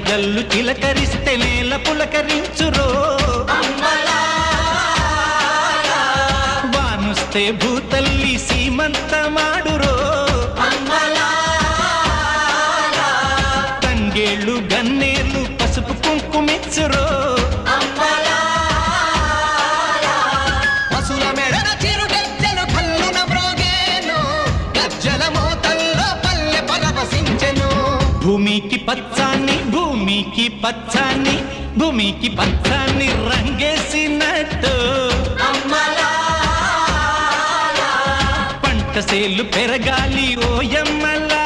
జల్లు చిలకరిస్తే నేల పులకరించురో వానుస్తే భూతల్లి సీమంతమాడురో తంగేళ్ళు గన్నేళ్ళు పసుపు కుంకుమిచ్చురో పశుల మెడన చిరుగజ్జలు పల్లున మ్రోగేను గజ్జల మోతల్లో పల్లె పరవశించెను భూమికి పచ్చాన్ని భూమికి పచ్చాన్ని భూమికి పచ్చాన్ని రంగేసినట్టు పంట సేలు పెరగాలి ఓయమ్మలా